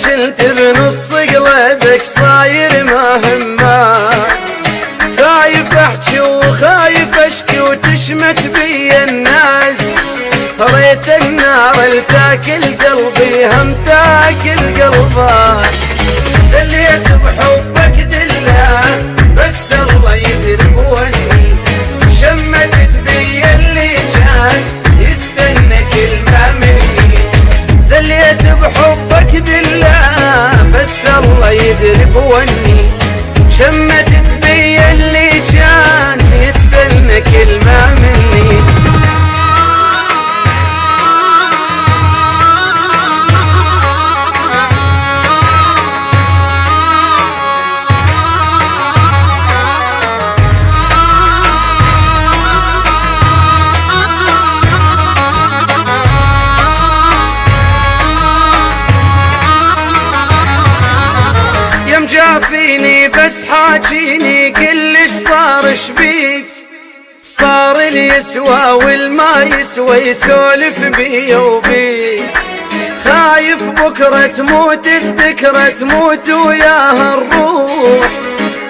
شلت بنص قلبك صاير ما همه، خايف احكي وخايف اشكي وتشمت بي الناس، ريت النار التاكل قلبي هم تاكل قلبك، دليت بحبك دله بس الله يدري واني، شمتت بي اللي كان يستنى كلمه مني، دليت بحبك دله بس الله يدري واني، شمتت بي اللي كان يستنى كلمه مني. جافيني بس حاجيني كلش صار شبيك، صار اللي يسوى والما يسوى يسولف بي وبيك، خايف بكرة تموت الذكرى تموت وياها الروح،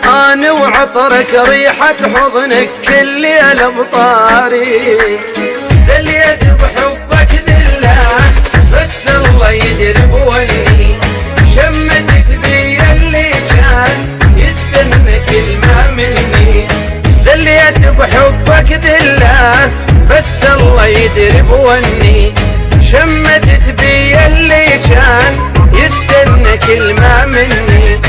انا وعطرك ريحة حضنك كل ليلة بطاري، دليت بحبك دله بس الله يدري بوني، شمتت بي اللي كان يستنى كلمة مني، دليت بحبك دله بس الله يدري بوني، شمتت بي اللي كان يستنى كلمة مني.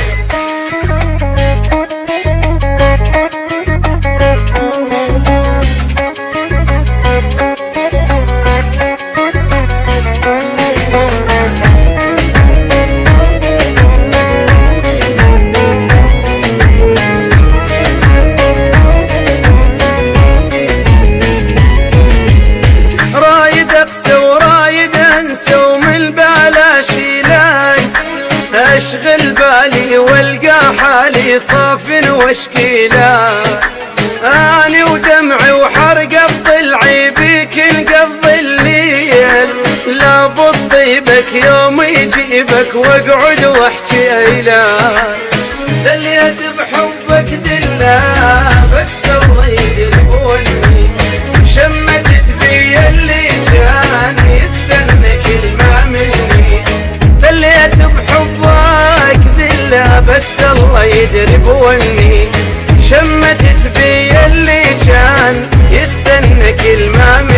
اشغل بالي والقى حالي صاف واشكيله، اني ودمعي وحرق بضلعي بيك نقضي الليل، لابد طيبك يوم يجيبك واقعد واحكي له، دليت بحبك دله بس الله يدري بوني، شمتت بي اللي كان يستنى كلمه مني، دليت بحبك دله بس الله يدري بوني، شمتت بي اللي كان يستنى كلمه مني.